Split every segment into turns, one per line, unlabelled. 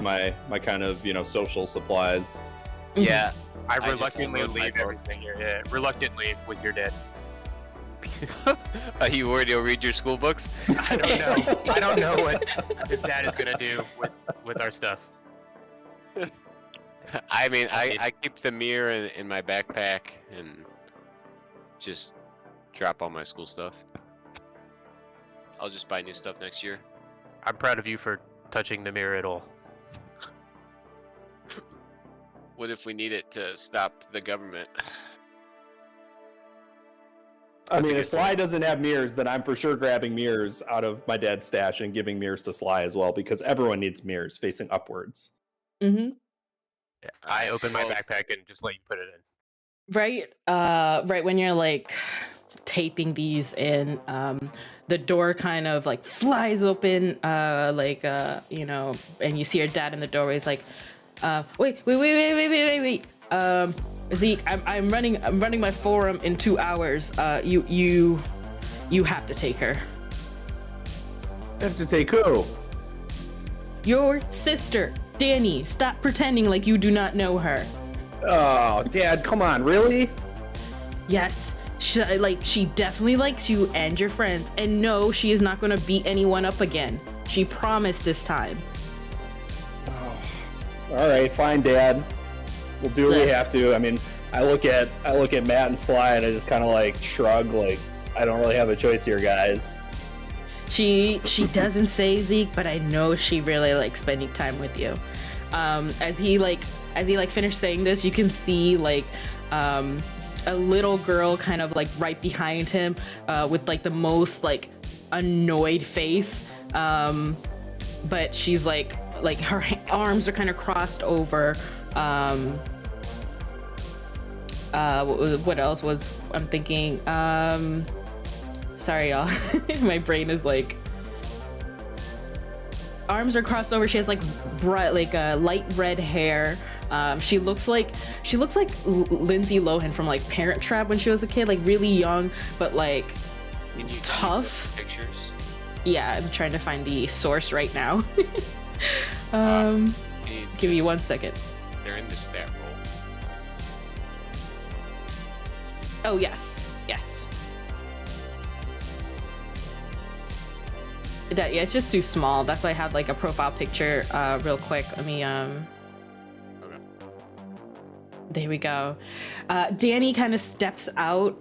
my kind of social supplies.
Yeah,
I
just
reluctantly
unload my
leave
door.
everything here. Yeah, reluctantly with your dad.
Are you worried he'll read your school books?
I don't know. I don't know what his dad is gonna do with our stuff.
I mean, I keep the mirror in my backpack and just drop all my school stuff. I'll just buy new stuff next year.
I'm proud of you for touching the mirror at all.
What if we need it to stop the government?
I mean,
a
if
good
Sly doesn't have mirrors, then I'm for sure grabbing mirrors out of my dad's stash and giving mirrors to Sly as well, because everyone needs mirrors facing upwards.
Mm-hmm.
I open my
Well,
backpack and just let you put it in.
Right. Right when you're like taping these in, the door kind of like flies open, and you see your dad in the doorway. He's like, wait. Zeke, I'm running my forum in 2 hours. You have to take her.
Have to take who?
Your sister, Danny. Stop pretending like you do not know her.
Oh, Dad, come on, really?
Yes, she definitely likes you and your friends. And no, she is not going to beat anyone up again. She promised this time.
Oh. All right, fine, Dad. We'll do what we have to. I mean, I look at Matt and Sly, and I just kind of like shrug, like I don't really have a choice here, guys.
She doesn't say, Zeke, but I know she really likes spending time with you. As he finished saying this, you can see like a little girl kind of like right behind him, with like the most like annoyed face. But she's like her arms are kind of crossed over. What else was I'm thinking? Sorry, y'all. My brain is like, arms are crossed over. She has like bright, like light red hair. She looks like Lindsay Lohan from like Parent Trap when she was a kid, like really young, but like tough.
Pictures.
Yeah, I'm trying to find the source right now. Give me 1 second.
They're in the stat roll.
Oh, yes. Yeah, it's just too small. That's why I have like a profile picture real quick. Let me,
Okay.
There we go. Danny kind of steps out.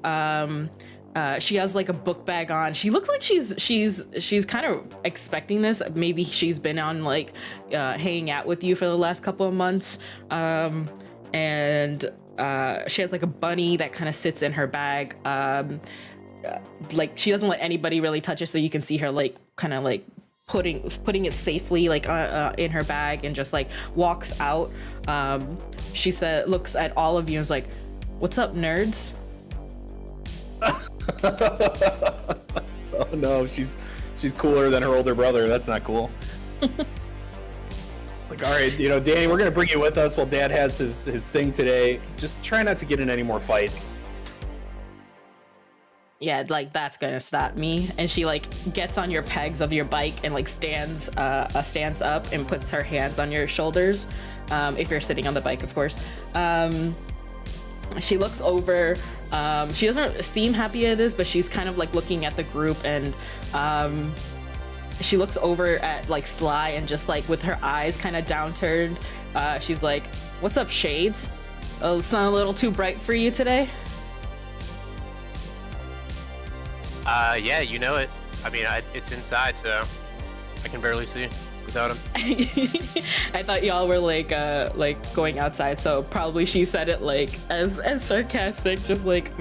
She has like a book bag on. She looks like she's kind of expecting this. Maybe she's been on like hanging out with you for the last couple of months. And she has like a bunny that kind of sits in her bag. Like she doesn't let anybody really touch it, so you can see her like kind of like putting it safely like in her bag, and just like walks out. She looks at all of you and is like, "What's up, nerds?"
Oh no, she's cooler than her older brother. That's not cool. Like, all right, Danny, we're gonna bring you with us while Dad has his thing today. Just try not to get in any more fights.
Yeah, like that's gonna stop me. And she like gets on your pegs of your bike and like stands up and puts her hands on your shoulders, if you're sitting on the bike, of course. She looks over. She doesn't seem happy at this, but she's kind of like looking at the group, and she looks over at like Sly, and just like with her eyes kind of downturned, she's like, "What's up, Shades? Oh, the sun a little too bright for you today?"
Yeah, you know it. I mean, it's inside, so I can barely see without him.
I thought y'all were like going outside, so probably she said it like as sarcastic, just like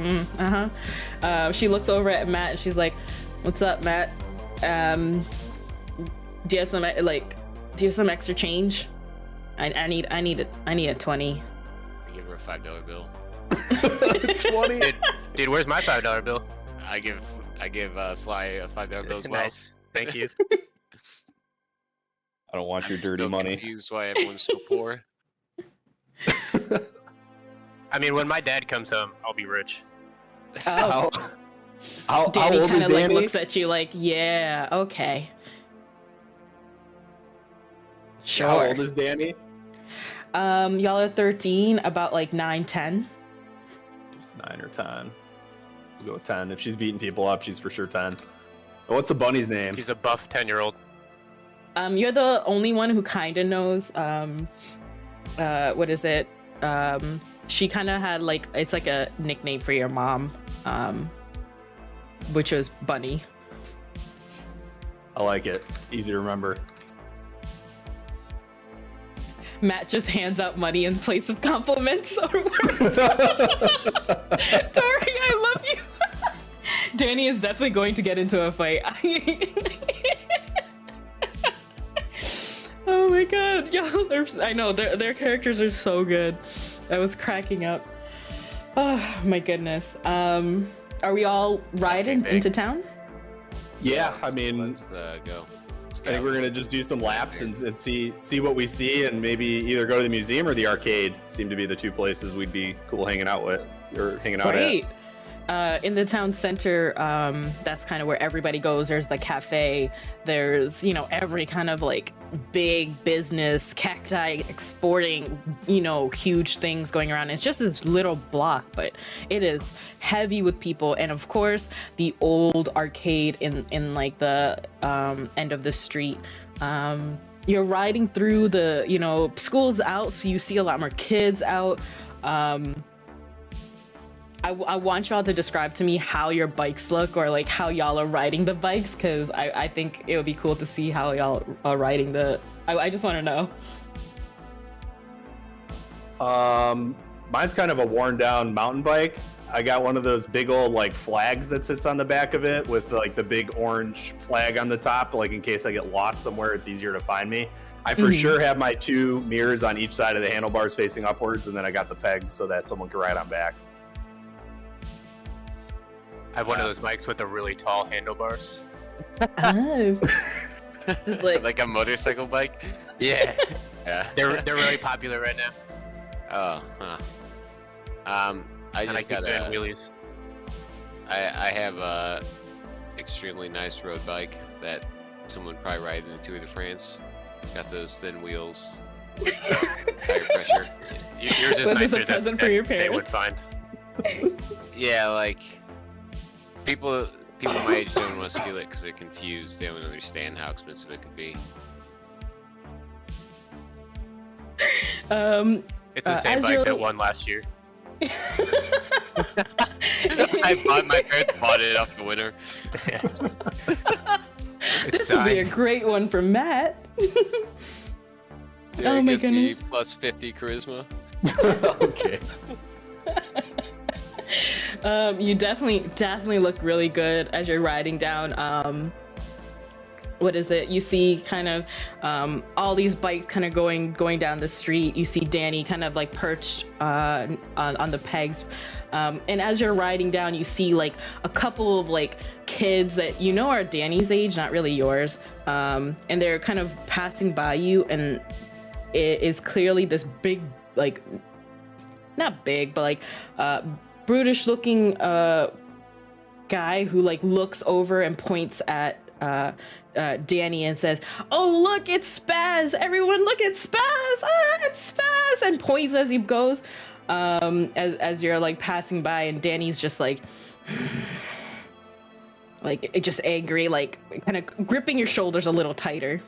She looks over at Matt and she's like, "What's up, Matt? Do you have some extra change? I need a 20."
I give her a $5 bill.
20.
Dude, where's my $5 bill?
I give Sly a $5 bill as well.
Nice. Thank you.
I don't want your
I'm
dirty
still
money.
Confused why everyone's so poor.
I mean, when my dad comes home, I'll be rich.
Oh.
How
Danny
old
kind
is
of like
Danny?
looks at you like, "Yeah, okay." Sure.
How old is Danny?
Y'all are 13, about like 9, 10.
Just 9 or 10. We'll go with 10. If she's beating people up, she's for sure 10. What's the bunny's name?
She's a buff 10-year-old.
You're the only one who kind of knows. What is it? She kind of had like, it's like a nickname for your mom, which was Bunny.
I like it. Easy to remember.
Matt just hands out money in place of compliments or words. Tori, I love you. Danny is definitely going to get into a fight. Oh my god, y'all! I know their characters are so good. I was cracking up. Oh my goodness. Are we all riding into town?
Yeah, I mean,
let's go.
I think we're gonna just do some laps and see what we see, and maybe either go to the museum or the arcade. Seem to be the two places we'd be cool hanging out with or hanging out
Great.
at.
In the town center, that's kind of where everybody goes. There's the cafe. There's, you know, every kind of like big business, cacti exporting, you know, huge things going around. It's just this little block, but it is heavy with people. And of course, the old arcade in like the end of the street. You're riding through the, you know, school's out, so you see a lot more kids out. I want y'all to describe to me how your bikes look, or like how y'all are riding the bikes, because I think it would be cool to see how y'all are riding the... I just want to know.
Mine's kind of a worn down mountain bike. I got one of those big old like flags that sits on the back of it with like the big orange flag on the top, like in case I get lost somewhere, it's easier to find me. I for sure have my 2 mirrors on each side of the handlebars facing upwards, and then I got the pegs so that someone can ride on back.
I have one of those bikes with the really tall handlebars.
Oh. Just
like a motorcycle bike.
Yeah.
Yeah.
They're really popular right now.
Oh, huh. I
And I
just
keep
got
doing
a.
wheelies.
I have a extremely nice road bike that someone would probably ride in the Tour de France. Got those thin wheels, tire pressure.
Yours is
Was this a
nicer
present
than
for your
they would
parents?
find.
Yeah, like people my age don't want to steal it because they're confused. They don't understand how expensive it could be.
It's the same
as
bike
you're-
that won last year.
My parents bought it off the winner.
This would be a great one for Matt.
Yeah,
Oh
it
my
gives me
goodness.
plus 50 charisma.
Okay.
You definitely look really good as you're riding down. What is it? You see kind of all these bikes kind of going down the street. You see Danny kind of like perched on the pegs. And as you're riding down, you see like a couple of like kids that you know are Danny's age, not really yours. And they're kind of passing by you, and it is clearly this big, like, not big, but like brutish looking guy who like looks over and points at Danny and says, "Oh, look, it's Spaz! Everyone, look, it's Spaz! Ah, it's Spaz!" and points as he goes. As you're like passing by, and Danny's just like just angry, like kind of gripping your shoulders a little tighter.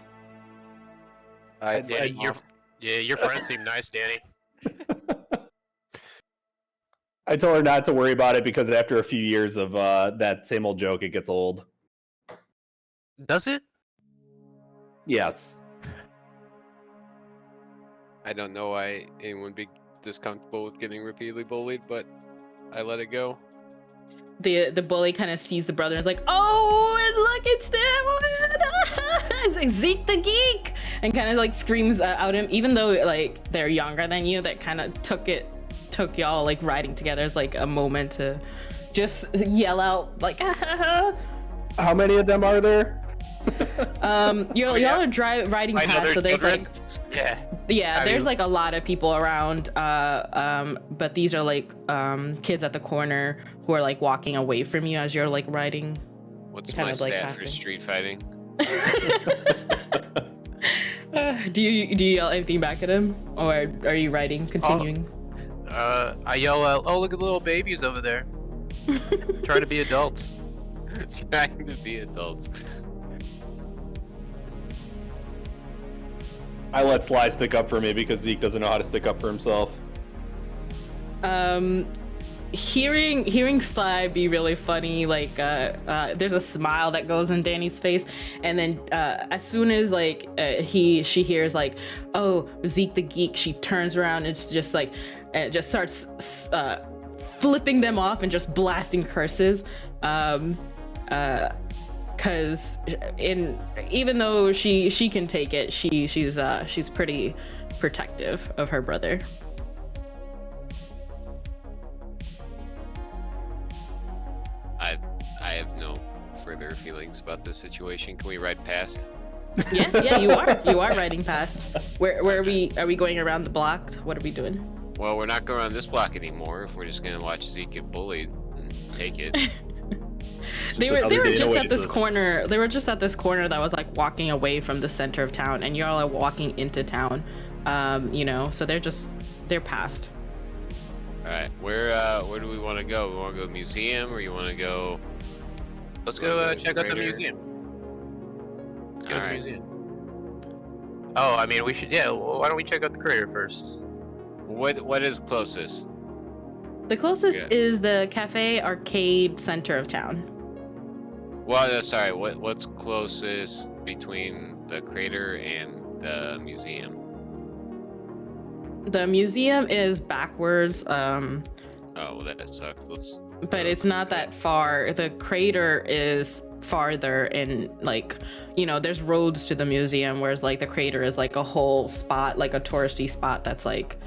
Danny, your friends seem nice, Danny.
I told her not to worry about it because after a few years of that same old joke, it gets old.
Does it?
Yes.
I don't know why anyone would be this comfortable with getting repeatedly bullied, but I let it go.
The bully kind of sees the brother and is like, "Oh, and look, it's them! It's like Zeke the geek!" and kind of like screams out him, even though like they're younger than you. That kind of took y'all like riding together as like a moment to just yell out like,
How many of them are there?
y'all are riding past, so there's like there's like a lot of people around, but these are like kids at the corner who are like walking away from you as you're like riding.
What's
kind
my
of like
stat for
passing.
street fighting?
Do you yell anything back at him, or are you writing, continuing?
I yell out, "Oh, look at the little babies over there, trying to be adults."
Trying to be adults.
I let Sly stick up for me because Zeke doesn't know how to stick up for himself.
Hearing Sly be really funny, like there's a smile that goes in Danny's face, and then as soon as like she hears like, "Oh, Zeke the geek," she turns around and just like just starts flipping them off and just blasting curses. Because even though she can take it, she's pretty protective of her brother.
I have no further feelings about this situation. Can we ride past?
Yeah, you are riding past. Where are we going around the block? What are we doing?
Well, we're not going around this block anymore. If we're just gonna watch Zeke get bullied and take it.
They were just at this corner. They were just at this corner that was like walking away from the center of town, and y'all are walking into town. So they're past.
All right, where do we want to go? We want to go to the museum, or you want to go?
Let's go check out the museum. Let's go to the
Alright.
museum. Oh, I mean, we should. Yeah, well, why don't we check out the crater first?
What is closest?
The closest
Yeah.
is the cafe arcade center of town.
Well, no, sorry. What's closest between the crater and the museum?
The museum is backwards,
Oh, well, that sucks.
but it's not that far. The crater is farther, and like, there's roads to the museum, whereas like the crater is like a whole spot, like a touristy spot that's like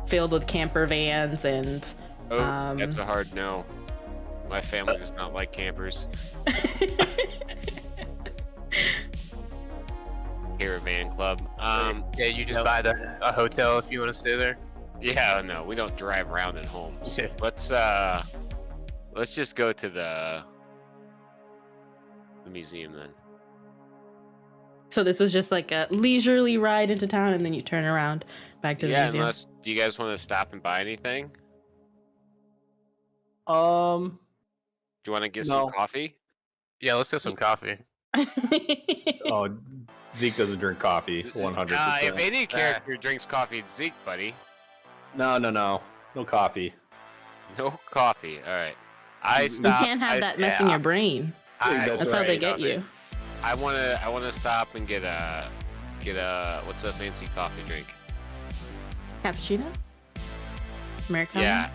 filled with camper vans and
That's a hard no. My family does not like campers. Caravan club.
Yeah, you just buy a hotel if you want to stay there.
Yeah, no, we don't drive around in homes.
Yeah.
Let's just go to the museum then.
So this was just like a leisurely ride into town, and then you turn around back to the museum.
Unless, do you guys want to stop and buy anything?
Um,
Do you want to get
No.
some coffee?
Yeah, let's get some coffee.
oh, Zeke doesn't drink coffee. 100%.
If any character drinks coffee, it's Zeke, buddy.
No coffee.
No coffee. All right. I
You
stop.
can't have that mess in your brain. That's how they
right.
get you.
I wanna stop and get a what's a fancy coffee drink?
Cappuccino? Americano?
Yeah.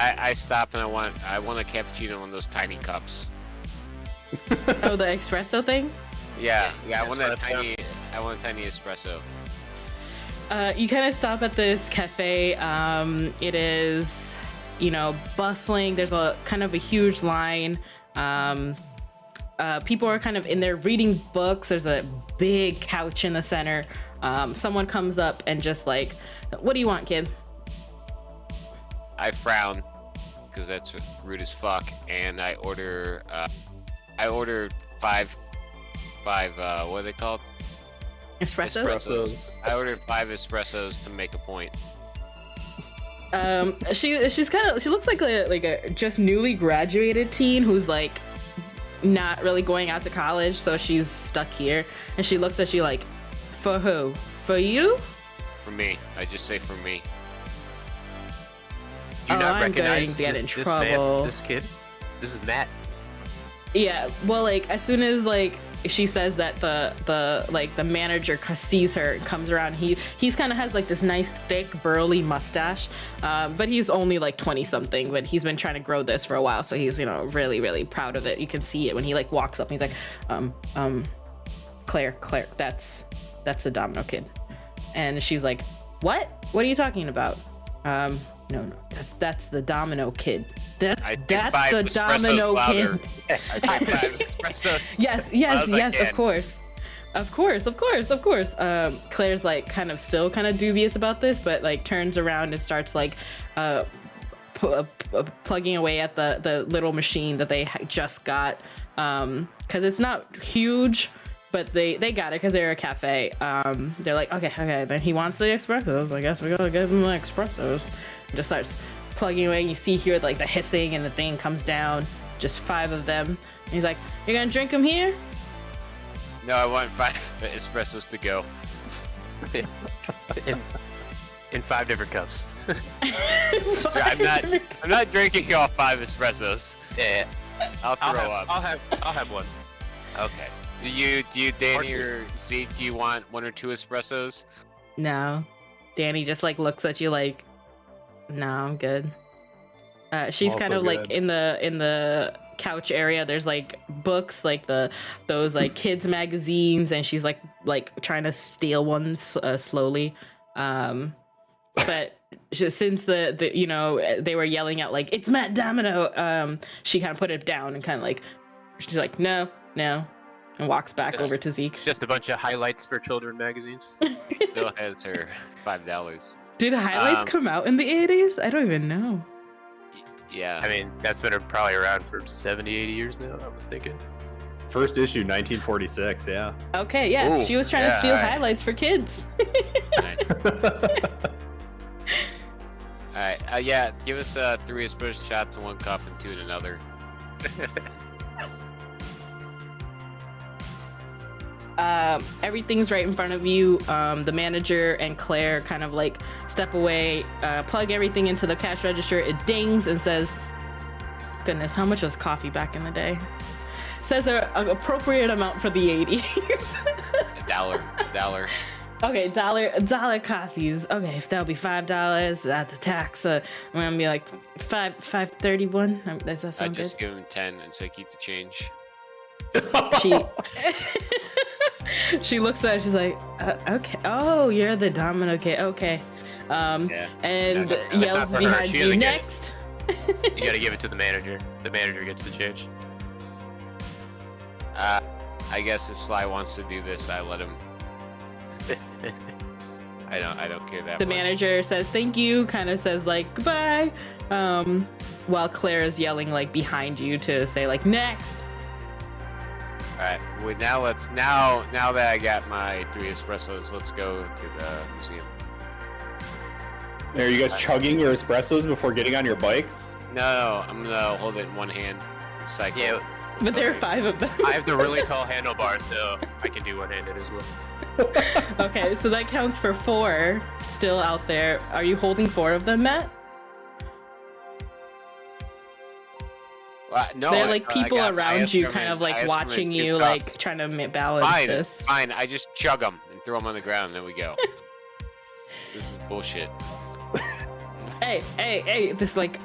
I stop and I want a cappuccino in one of those tiny cups.
Oh, the espresso thing?
Yeah, I want a
Espresso.
tiny espresso.
You kind of stop at this cafe. It is, bustling. There's a kind of a huge line. People are kind of in there reading books. There's a big couch in the center. Someone comes up and just like, "What do you want, kid?"
I frown because that's rude as fuck, and I order five what are they called?
Espressos?
Espressos.
I ordered 5 espressos to make a point.
She looks like a just newly graduated teen who's like not really going out to college, so she's stuck here, and she looks at you like, "For who? For you?"
For me, I just say for me.
Do you not
I'm
recognize
going to get in
this
trouble.
man, this kid? This is Matt.
Yeah, well, like as soon as like she says that, the manager sees her and comes around. He's kind of has like this nice thick burly mustache, but he's only like 20 something. But he's been trying to grow this for a while, so he's really really proud of it. You can see it when he like walks up and he's like, Claire, that's the Domino kid, and she's like, what are you talking about? No, that's the Domino kid. That's the Domino kid.
I say 5 espressos.
Yes, of course. Claire's like kind of dubious about this, but like turns around and starts like plugging away at the little machine that they just got, because it's not huge, but they got it because they're a cafe. They're like, okay, then he wants the espressos. I guess we gotta give him the espressos. And just starts plugging away. And you see here like the hissing and the thing comes down. Just 5 of them. And he's like, "You're gonna drink them here?"
No, I want 5 espressos to go.
In 5 different cups.
So I'm not drinking all 5 espressos.
Yeah.
I'll throw up.
I'll have one.
Okay. Do you, Danny or Zeke, do you want 1 or 2 espressos?
No. Danny just like looks at you like, "No, I'm good." She's
Also
kind of
good.
like in the couch area. There's like books, like those like kids magazines, and she's like trying to steal one slowly. But since the you know they were yelling out like, "It's Matt Domino," she kind of put it down and kind of like she's like, no, and walks back over to Zeke.
Just a bunch of highlights for children magazines.
Bill has her $5.
Did highlights come out in the 80s? I don't even know.
Yeah.
I mean, that's been probably around for 70, 80 years now, I'm thinking.
First issue, 1946. Yeah.
Okay, yeah,
Ooh,
she was trying to
yeah,
steal
alright.
highlights for kids.
Alright, yeah, give us 3 espresso shots in 1 cup and 2 in another.
Everything's right in front of you. The manager and Claire kind of like step away, plug everything into the cash register. It dings and says, "Goodness, how much was coffee back in the day?" Says an appropriate amount for the 80s.
$1.
Okay, dollar coffees. Okay, if that'll be $5 at the tax. I'm gonna be like $5.31. Does that
I
sound
just
good?
give him 10 and say keep the change.
She looks at it, she's like, okay. Oh, you're the domino kid. Okay.
Yeah.
And
No, no,
yells
not for her.
behind
She
you,
doesn't get it.
"Next."
You gotta give it to the manager. The manager gets the change.
I guess if Sly wants to do this, I let him. I don't care that
The
much.
manager says thank you, kind of says like goodbye, while Claire is yelling like behind you to say like "Next."
Alright, well now that I got my 3 espressos, let's go to the museum.
Are you guys chugging your espressos before getting on your bikes?
No, I'm gonna hold it in 1 hand and cycle.
Yeah,
But there are
Okay.
5 of them.
I have the really tall handlebar, so I can do one-handed as well.
Okay, so that counts for 4 still out there. Are you holding 4 of them, Matt?
No,
They're like people
I
around
asked
you,
him
kind
in-
of
I
like
asked him in
watching
2
you,
cups.
like trying to balance
Fine,
this.
fine. I just chug them and throw them on the ground, and then we go. This is bullshit.
Hey, this like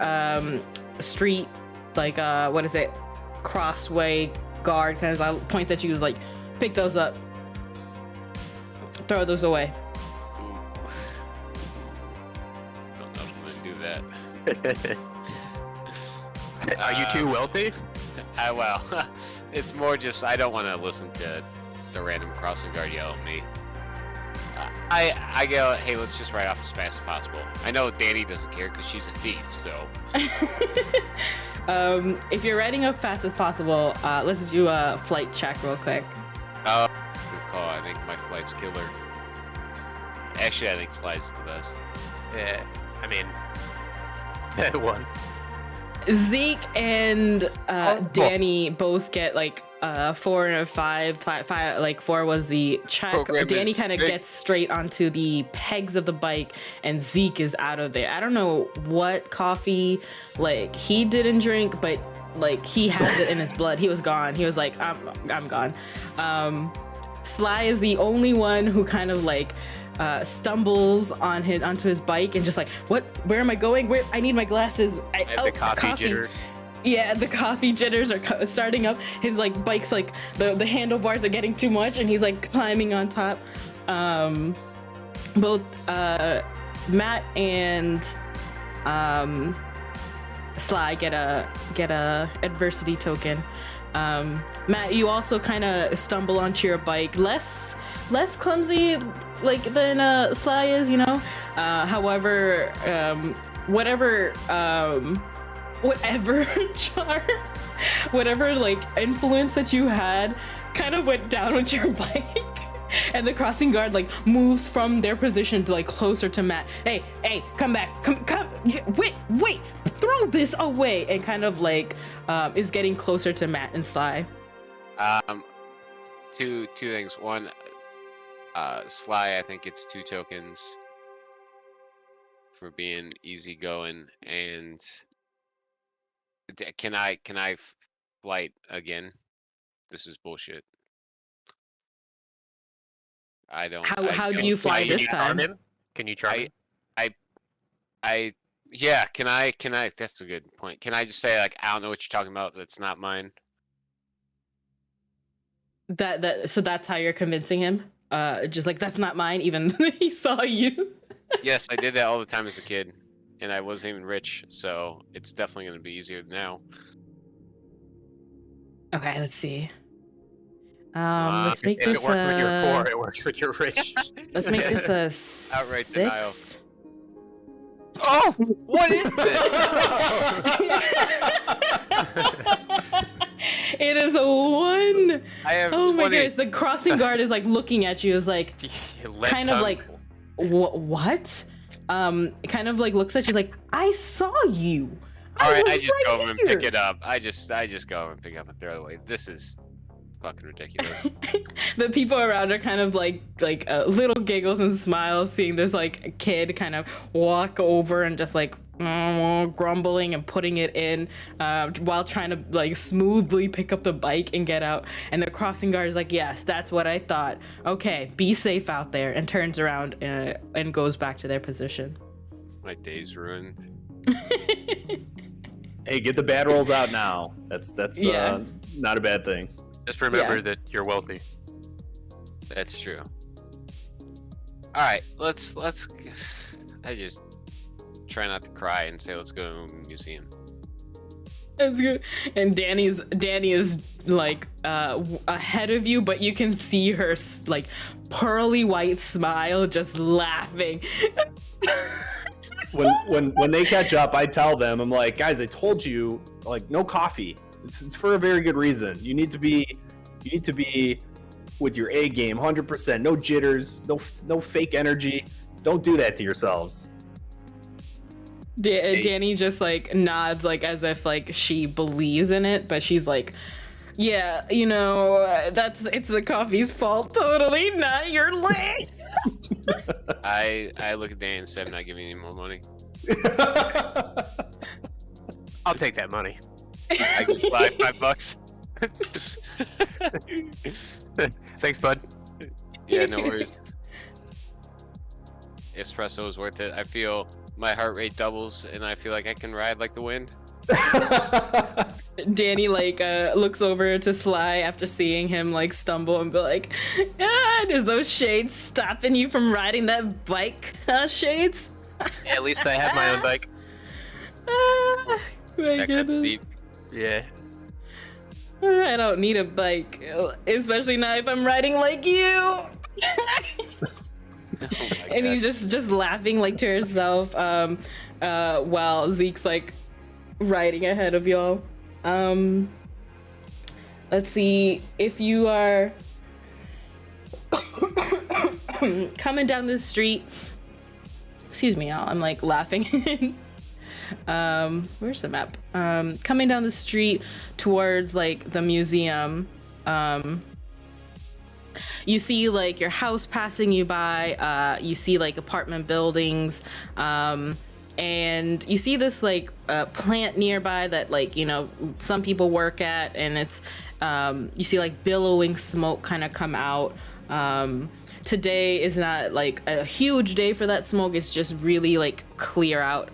street, like what is it, crossway guard kind of points at you, is like, "Pick those up, throw those away."
Ooh. Don't know if I'm gonna do that.
Are you too wealthy?
Well, it's more just I don't want to listen to the random crossing guard yell at me. I go, hey, let's just ride off as fast as possible. I know Danny doesn't care because she's a thief, so.
If you're riding up fast as possible, let's do a flight check real quick.
Good call. I think my flight's killer. Actually, I think Slide's the best.
Yeah, I mean, 1.
Zeke and Danny both get like 4 and a 5. Like 4 was the check.
Program
Danny
is
kind of
big.
gets straight onto the pegs of the bike, and Zeke is out of there. I don't know what coffee like he didn't drink, but like he has it in his blood. He was gone. He was like, I'm gone. Sly is the only one who kind of like stumbles onto his bike and just like, what? Where am I going? Where? I need my glasses.
I have the coffee jitters.
Yeah, the coffee jitters are starting up. His like bike's like the handlebars are getting too much, and he's like climbing on top. Both Matt and Sly get a adversity token. Matt, you also kind of stumble onto your bike, less clumsy like than Sly is, you know. However, whatever charm, whatever like influence that you had kind of went down with your bike. And the crossing guard like moves from their position to like closer to Matt. Hey, come back, come, wait, throw this away, and kind of like is getting closer to Matt and Sly.
Two things. One, Sly, I think it's 2 tokens for being easygoing, and can I flight again? This is bullshit. I don't.
How do you fly this time?
Can you charm him?
Yeah. Can I? That's a good point. Can I just say like I don't know what you're talking about? That's not mine.
So that's how you're convincing him? Just like that's not mine, even though he saw you.
Yes, I did that all the time as a kid, and I wasn't even rich, so it's definitely going to be easier now.
Okay, let's see. Let's make
If
this
it works when you're poor, it works when you're rich.
Let's make this a
Outright
6.
denial. Oh, what is this?
It is a 1.
I have
Oh
20.
my goodness, the crossing guard is like looking at you, is like kind of like what? Kind of like looks at you like, I saw you.
All right, I
was
just
right
go over and
here."
pick it up. I just go over and pick it up and throw it away. This is fucking ridiculous.
The people around are kind of like little giggles and smiles seeing this like kid kind of walk over and just like grumbling and putting it in while trying to like smoothly pick up the bike and get out. And the crossing guard is like, yes, that's what I thought. Okay, be safe out there, and turns around and goes back to their position.
My day's ruined.
Hey, get the bad rolls out now. That's
Yeah.
not a bad thing.
Just remember that you're wealthy.
That's true. All right, let's. I just try not to cry and say let's go to a museum.
That's good. And Danny is like ahead of you, but you can see her like pearly white smile, just laughing.
When they catch up, I tell them, I'm like, guys, I told you, like, no coffee. It's for a very good reason. You need to be with your A game, 100%. No jitters, no fake energy. Don't do that to yourselves.
Danny just like nods, like as if like she believes in it, but she's like, yeah, you know, it's the coffee's fault, totally not your legs.
I look at Dan and said, I'm not giving you any more money.
I'll take that money.
I can buy $5.
Thanks, bud.
Yeah, no worries. Espresso is worth it. I feel my heart rate doubles, and I feel like I can ride like the wind.
Danny like looks over to Sly after seeing him like stumble and be like, is those shades stopping you from riding that bike, Shades?
Yeah, at least I have my own bike.
My
That cut
goodness.
deep.
Yeah.
I don't need a bike, especially not if I'm riding like you.
Oh my
And
God.
he's just laughing like to herself while Zeke's like riding ahead of y'all. Let's see, if you are coming down this street, excuse me, y'all, I'm like laughing. Where's the map? Coming down the street towards like the museum, you see like your house passing you by, you see like apartment buildings, and you see this like plant nearby that like, you know, some people work at, and it's you see like billowing smoke kind of come out. Today is not like a huge day for that smoke, it's just really like clear out.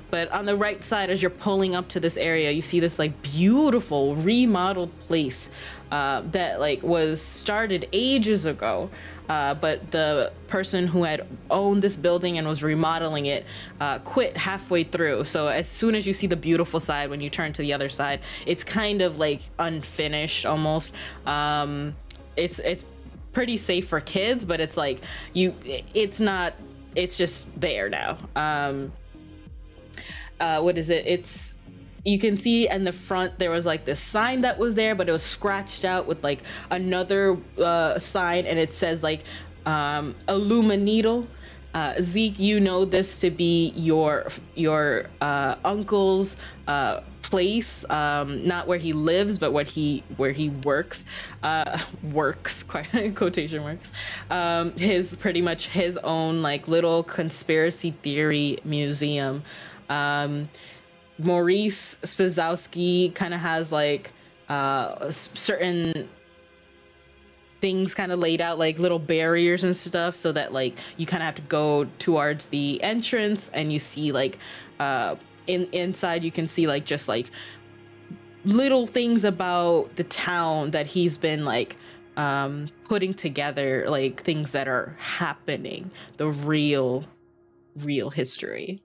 But on the right side, as you're pulling up to this area, you see this like beautiful remodeled place that like was started ages ago. But the person who had owned this building and was remodeling it quit halfway through. So as soon as you see the beautiful side, when you turn to the other side, it's kind of like unfinished almost. It's pretty safe for kids, but it's like it's not, it's just there now. What is it? you can see in the front there was like this sign that was there, but it was scratched out with like another sign, and it says like Illumineedle. Zeke, you know this to be your uncle's place, not where he lives, but where he works. Works, quotation marks. His pretty much his own like little conspiracy theory museum. Maurice Spazowski kind of has like certain things kind of laid out, like little barriers and stuff, so that like you kind of have to go towards the entrance, and you see like inside you can see like just like little things about the town that he's been like putting together, like things that are happening, the real history.